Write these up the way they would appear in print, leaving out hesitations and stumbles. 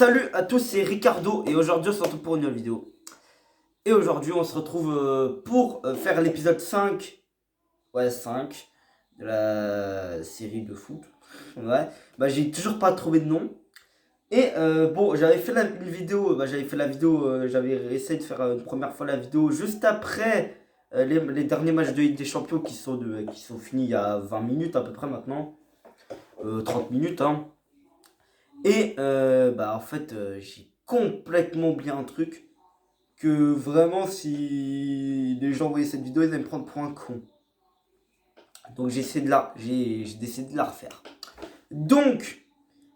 Salut à tous, c'est Ricardo et aujourd'hui on se retrouve pour une nouvelle vidéo. Et aujourd'hui on se retrouve pour faire l'épisode 5, ouais 5, de la série de foot. Ouais, bah j'ai toujours pas trouvé de nom. Et bon, j'avais fait une vidéo, j'avais essayé de faire une première fois la vidéo juste après les derniers matchs de Ligue des Champions qui sont finis il y a 20 minutes à peu près maintenant. 30 minutes hein. Et bah en fait j'ai complètement oublié un truc que vraiment si les gens voyaient cette vidéo ils allaient me prendre pour un con. Donc j'ai décidé de la refaire. Donc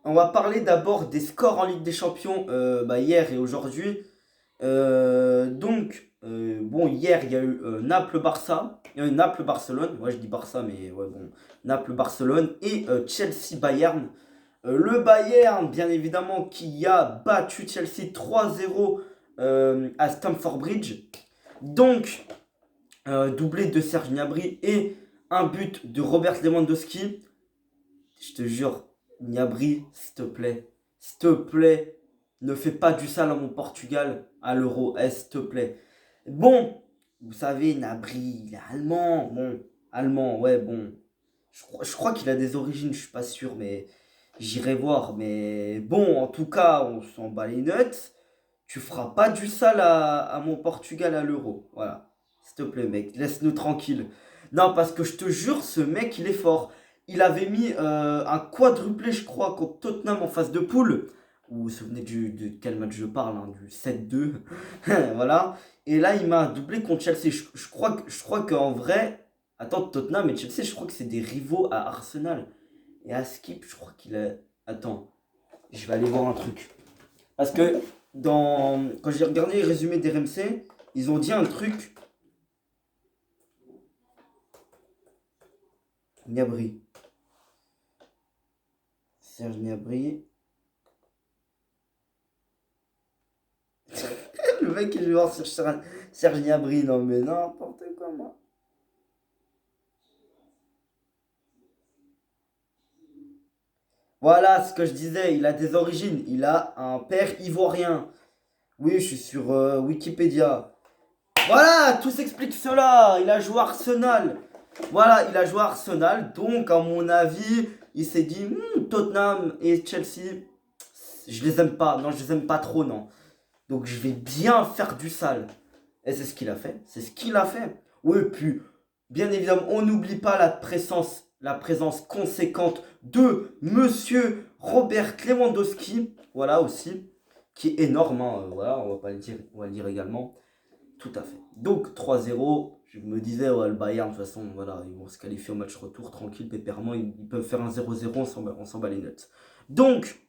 on va parler d'abord des scores en Ligue des Champions hier et aujourd'hui. Bon, hier il y a eu Naples-Barça, Naples-Barcelone, ouais je dis Barça mais ouais bon, Naples-Barcelone et Chelsea-Bayern. Le Bayern, bien évidemment, qui a battu Chelsea 3-0 à Stamford Bridge. Donc, doublé de Serge Gnabry et un but de Robert Lewandowski. Je te jure, Gnabry, s'il te plaît, ne fais pas du sale à mon Portugal à l'Euro, s'il te plaît. Bon, vous savez, Gnabry, il est allemand. Bon, allemand, ouais, bon. Je crois qu'il a des origines, je suis pas sûr, mais j'irai voir. Mais bon, en tout cas, on s'en bat les nuts. Tu feras pas du sale à mon Portugal à l'Euro. Voilà. S'il te plaît, mec, laisse-nous tranquille. Non, parce que je te jure, ce mec, il est fort. Il avait mis un quadruplé, je crois, contre Tottenham en phase de poule. Vous vous souvenez de quel match je parle, hein, du 7-2. Voilà. Et là, il m'a doublé contre Chelsea. Je crois qu'en vrai, attends, Tottenham et Chelsea, je crois que c'est des rivaux à Arsenal. Et à Skip, je crois qu'il a... Attends, je vais aller voir un truc. Parce que quand j'ai regardé les résumés des RMC, ils ont dit un truc. Gnabry. Serge Gnabry. Le mec, il joue sur Serge Gnabry. Non, mais n'importe quoi, moi. Voilà ce que je disais. Il a des origines. Il a un père ivoirien. Oui, je suis sur Wikipédia. Voilà, tout s'explique cela. Il a joué à Arsenal. Voilà, il a joué à Arsenal. Donc, à mon avis, il s'est dit Tottenham et Chelsea, je les aime pas. Non, je les aime pas trop, non. Donc, je vais bien faire du sale. Et c'est ce qu'il a fait. C'est ce qu'il a fait. Oui, puis, bien évidemment, on n'oublie pas la présence conséquente de Monsieur Robert Lewandowski. Voilà aussi. Qui est énorme. Hein, voilà, on va pas le dire. On va le dire également. Tout à fait. Donc 3-0, je me disais, ouais, le Bayern, de toute façon, voilà, ils vont se qualifier au match retour, tranquille, pépèrement, ils peuvent faire un 0-0, on s'en bat les nuts. Donc,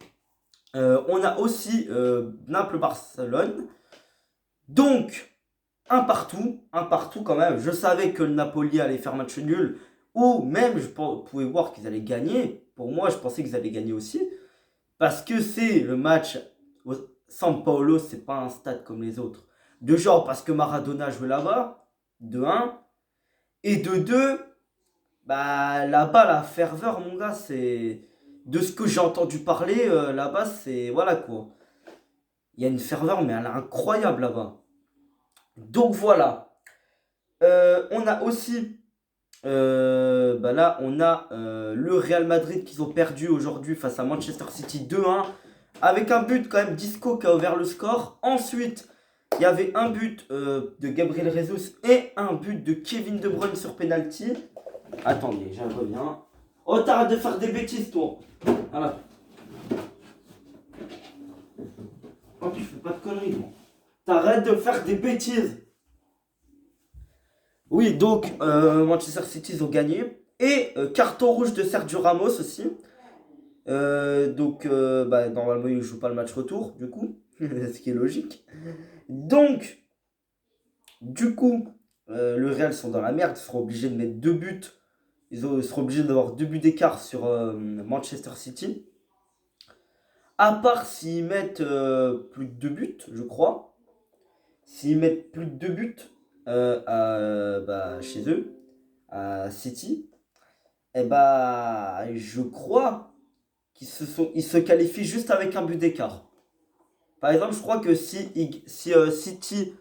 on a aussi Naples-Barcelone. Donc, un partout quand même. Je savais que le Napoli allait faire match nul, ou même, pouvais voir qu'ils allaient gagner. Pour moi, je pensais qu'ils allaient gagner aussi. Parce que c'est le match au San Paolo, c'est pas un stade comme les autres. De genre parce que Maradona jouait là-bas, de un. Et de deux, bah là-bas, la ferveur, mon gars, c'est. De ce que j'ai entendu parler, là-bas, c'est. Voilà quoi. Il y a une ferveur, mais elle est incroyable là-bas. Donc voilà. On a aussi. Bah là, on a le Real Madrid qu'ils ont perdu aujourd'hui face à Manchester City 2-1. Avec un but quand même d'Isco qui a ouvert le score. Ensuite, il y avait un but de Gabriel Jesus et un but de Kevin De Bruyne sur penalty. Attendez, j'en reviens. Oh, t'arrêtes de faire des bêtises, toi. Voilà. Oh, tu fais pas de conneries, toi. T'arrêtes de faire des bêtises. Oui, donc Manchester City, ils ont gagné. Et carton rouge de Sergio Ramos aussi. Bah, normalement, il ne joue pas le match retour, du coup. Ce qui est logique. Donc, du coup, le Real sont dans la merde. Ils seront obligés de mettre deux buts. Seront obligés d'avoir deux buts d'écart sur Manchester City. À part s'ils mettent plus de deux buts, je crois. S'ils mettent plus de deux buts chez eux, à City, et bah, je crois ils se qualifient juste avec un but d'écart. Par exemple, je crois que si City...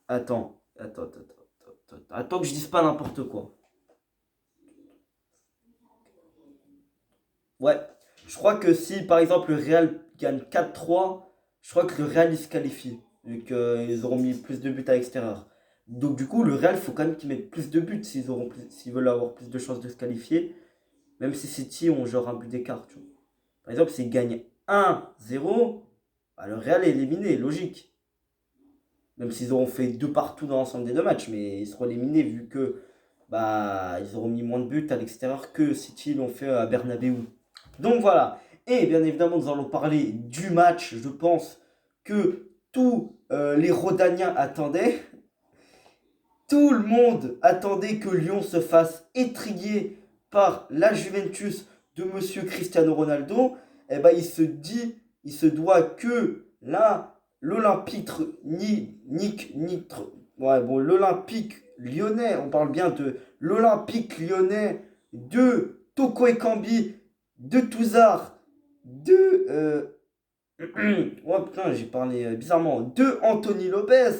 Attends que je dise pas n'importe quoi. Ouais, je crois que si par exemple le Real gagne 4-3, je crois que le Real il se qualifie, vu qu'ils auront mis plus de buts à l'extérieur. Donc du coup, le Real, il faut quand même qu'ils mettent plus de buts s'ils veulent avoir plus de chances de se qualifier, même si City ont genre un but d'écart, tu vois. Par exemple, s'ils gagnent 1-0, bah, le Real est éliminé, logique. Même s'ils auront fait 2 partout dans l'ensemble des deux matchs, mais ils seront éliminés vu que bah ils auront mis moins de buts à l'extérieur que City l'ont fait à Bernabeu. Donc voilà. Et bien évidemment, nous allons parler du match. Je pense que tous les Rodaniens attendaient. Tout le monde attendait que Lyon se fasse étriller par la Juventus de Monsieur Cristiano Ronaldo. Et ben il se doit que là, l'Olympique l'Olympique lyonnais, on parle bien de l'Olympique lyonnais, de Toko Ekambi, de Touzard, de ouais putain j'ai parlé bizarrement, de Anthony Lopez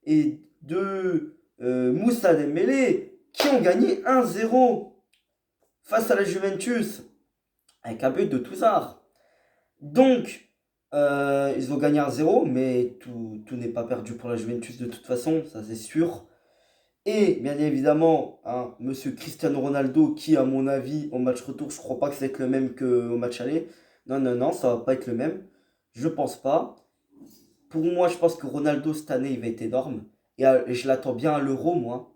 et de Moussa Dembélé qui ont gagné 1-0 face à la Juventus avec un but de Touzard. Donc ils ont gagné 1-0, mais tout n'est pas perdu pour la Juventus de toute façon, ça c'est sûr. Et bien évidemment, hein, monsieur Cristiano Ronaldo, qui à mon avis, au match retour, je crois pas que ça va être le même qu'au match aller. Non, ça va pas être le même. Je pense pas. Pour moi, je pense que Ronaldo cette année, il va être énorme. Et je l'attends bien à l'Euro, moi,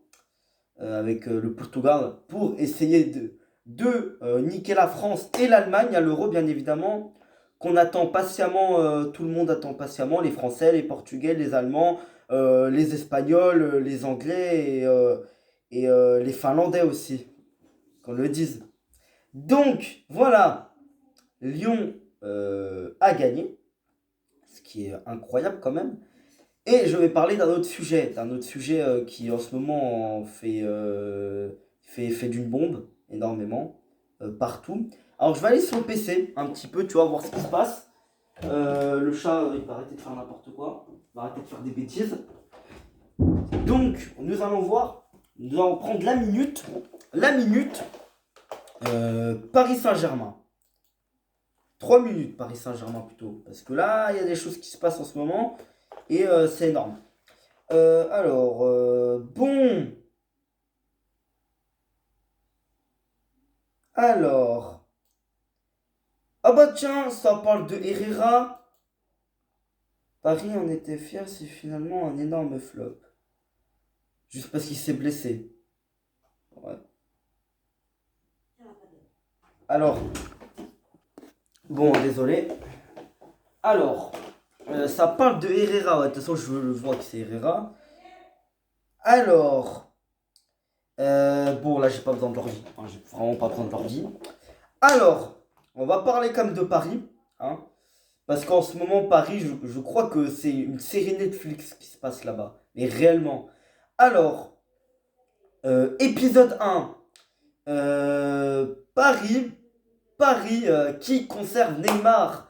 avec le Portugal, pour essayer de niquer la France et l'Allemagne à l'Euro, bien évidemment, qu'on attend patiemment, tout le monde attend patiemment, les Français, les Portugais, les Allemands, les Espagnols, les Anglais et les Finlandais aussi, qu'on le dise. Donc, voilà, Lyon a gagné, ce qui est incroyable quand même. Et je vais parler d'un autre sujet qui en ce moment fait d'une bombe énormément, partout. Alors je vais aller sur le PC un petit peu, tu vois, voir ce qui se passe. Le chat, il va arrêter de faire n'importe quoi, il va arrêter de faire des bêtises. Donc nous allons voir, nous allons prendre la minute Paris Saint-Germain. 3 minutes Paris Saint-Germain plutôt, parce que là, il y a des choses qui se passent en ce moment. Et c'est énorme. Bon. Alors. Ah bah tiens, ça parle de Herrera. Paris en était fier, c'est finalement un énorme flop. Juste parce qu'il s'est blessé. Ouais. Alors. Bon, désolé. Alors. Ça parle de Herrera. Ouais, de toute façon, je le vois que c'est Herrera. Alors. Bon, là, j'ai pas besoin de l'ordi. Enfin, j'ai vraiment pas besoin de l'ordi. Alors, on va parler comme de Paris. Hein, parce qu'en ce moment, Paris, je crois que c'est une série Netflix qui se passe là-bas. Mais réellement. Alors, épisode 1. Paris qui conserve Neymar,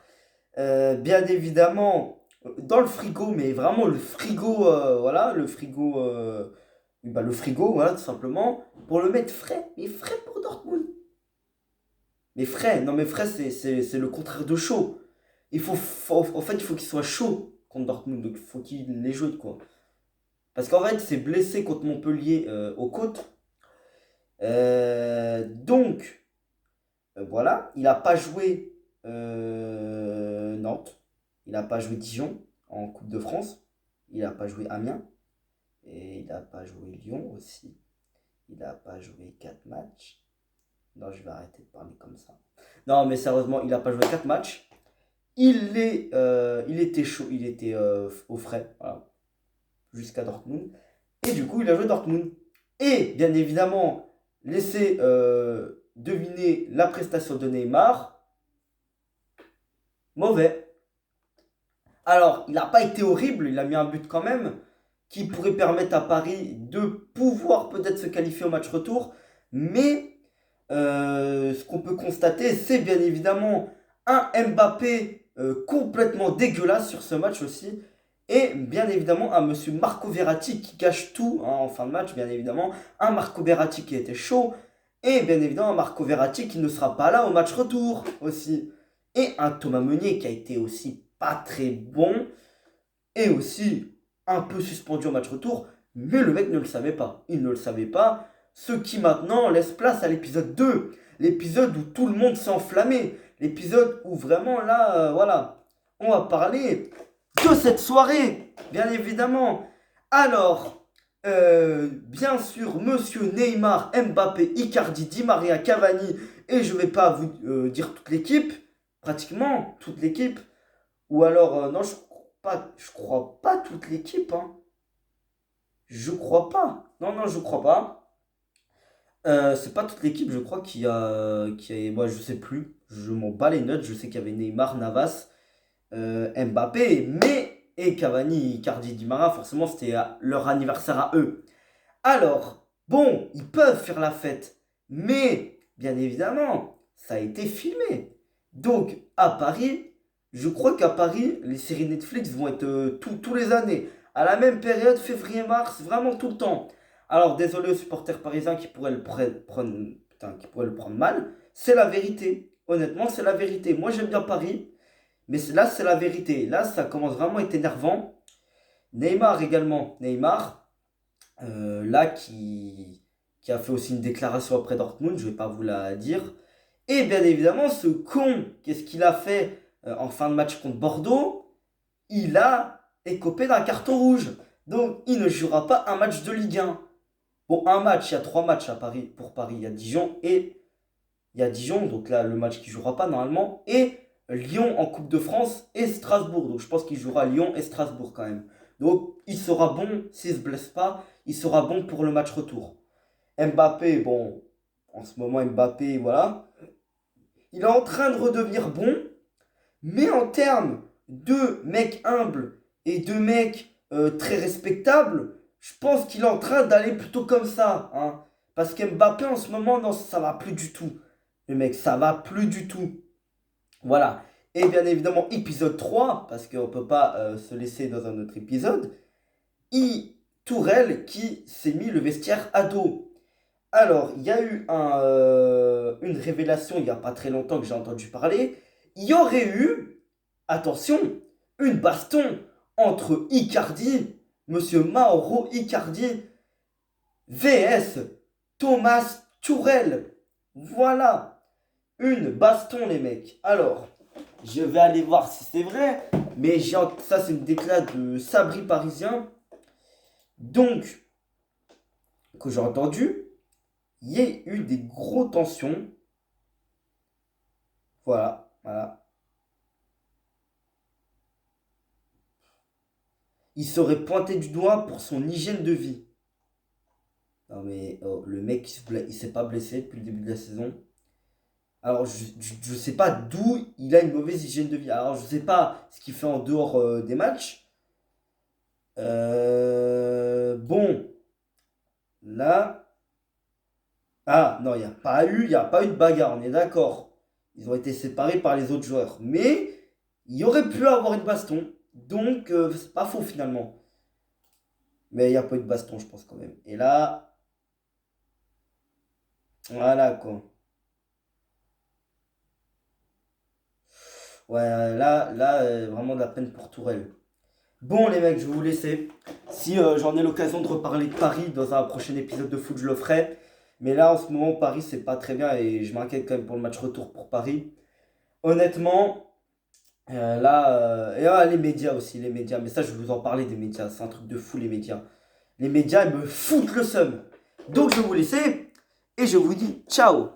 bien évidemment, dans le frigo, mais vraiment le frigo, voilà, le frigo, voilà, tout simplement, pour le mettre frais, mais frais pour Dortmund. Mais frais, non mais frais, c'est le contraire de chaud. En fait, il faut qu'il soit chaud contre Dortmund, donc il faut qu'il les joue, quoi. Parce qu'en fait, il s'est blessé contre Montpellier aux côtes. Donc, voilà, il n'a pas joué Nantes, il n'a pas joué Dijon en Coupe de France, il n'a pas joué Amiens, et il n'a pas joué Lyon aussi, il n'a pas joué 4 matchs. Non, je vais arrêter de parler comme ça. Non, mais sérieusement, il n'a pas joué 4 matchs. Il était chaud, il était au frais, voilà, jusqu'à Dortmund. Et du coup, il a joué Dortmund. Et bien évidemment, laissez deviner la prestation de Neymar. Mauvais. Alors, il n'a pas été horrible, il a mis un but quand même, qui pourrait permettre à Paris de pouvoir peut-être se qualifier au match retour. Mais ce qu'on peut constater, c'est bien évidemment un Mbappé complètement dégueulasse sur ce match aussi. Et bien évidemment, un monsieur Marco Verratti qui gâche tout en fin de match, bien évidemment. Un Marco Verratti qui était chaud. Et bien évidemment, un Marco Verratti qui ne sera pas là au match retour aussi. Et un Thomas Meunier qui a été aussi pas très bon. Et aussi un peu suspendu au match retour. Mais le mec ne le savait pas. Il ne le savait pas. Ce qui maintenant laisse place à l'épisode 2. L'épisode où tout le monde s'est enflammé. L'épisode où vraiment là, voilà. On va parler de cette soirée, bien évidemment. Alors, bien sûr, monsieur Neymar, Mbappé, Icardi, Di Maria, Cavani, et je vais pas vous dire toute l'équipe, pratiquement toute l'équipe, ou alors, non, je crois pas toute l'équipe, hein. Je crois pas. Non, non, je crois pas. C'est pas toute l'équipe, je crois moi je sais plus, je m'en bats les notes, je sais qu'il y avait Neymar, Navas, Mbappé, et Cavani, Icardi, Di Maria, forcément c'était leur anniversaire à eux. Alors, bon, ils peuvent faire la fête, mais bien évidemment, ça a été filmé. Donc, à Paris, je crois qu'à Paris, les séries Netflix vont être tous les années, à la même période, février-mars, vraiment tout le temps. Alors, désolé aux supporters parisiens qui pourraient le prendre mal, c'est la vérité. Honnêtement, c'est la vérité. Moi, j'aime bien Paris. Mais là, c'est la vérité. Là, ça commence vraiment à être énervant. Neymar également. Neymar, là, qui a fait aussi une déclaration après Dortmund, je ne vais pas vous la dire. Et bien évidemment, ce con, qu'est-ce qu'il a fait en fin de match contre Bordeaux? Il a écopé d'un carton rouge. Donc, il ne jouera pas un match de Ligue 1. Bon, un match, il y a 3 matchs à Paris, pour Paris. Il y a Dijon, donc là, le match qui ne jouera pas normalement. Et Lyon en Coupe de France et Strasbourg. Donc je pense qu'il jouera Lyon et Strasbourg quand même. Donc il sera bon, s'il ne se blesse pas, il sera bon pour le match retour. Mbappé, bon, en ce moment Mbappé, voilà. Il est en train de redevenir bon, mais en termes de mec humble et de mec très respectable, je pense qu'il est en train d'aller plutôt comme ça. Hein. Parce qu'Mbappé en ce moment, non, ça va plus du tout. Le mec, ça va plus du tout. Voilà. Et bien évidemment, épisode 3, parce qu'on ne peut pas se laisser dans un autre épisode, Tourelle qui s'est mis le vestiaire à dos. Alors, il y a eu une révélation il n'y a pas très longtemps que j'ai entendu parler. Il y aurait eu, attention, une baston entre Icardi, monsieur Mauro Icardi, vs Thomas Tourelle. Voilà. Une baston, les mecs. Alors, je vais aller voir si c'est vrai. Mais ça, c'est une déclaration de Sabri Parisien. Donc, que j'ai entendu, il y a eu des grosses tensions. Voilà, voilà. Il serait pointé du doigt pour son hygiène de vie. Non mais, oh, le mec, il s'est pas blessé depuis le début de la saison. Alors, je sais pas d'où il a une mauvaise hygiène de vie. Alors, je sais pas ce qu'il fait en dehors des matchs. Bon, là. Ah, non, il n'y a pas eu de bagarre, on est d'accord. Ils ont été séparés par les autres joueurs. Mais il y aurait pu avoir une baston. Donc, c'est pas faux finalement. Mais il n'y a pas eu de baston, je pense quand même. Et là, voilà quoi. Ouais, là, vraiment de la peine pour Tourelle. Bon les mecs, je vais vous laisser. Si j'en ai l'occasion de reparler de Paris dans un prochain épisode de foot, je le ferai. Mais là, en ce moment, Paris, c'est pas très bien et je m'inquiète quand même pour le match retour pour Paris. Honnêtement, là, et les médias aussi, les médias. Mais ça, je vais vous en parler des médias. C'est un truc de fou, les médias. Les médias, ils me foutent le seum. Donc, je vais vous laisser et je vous dis ciao.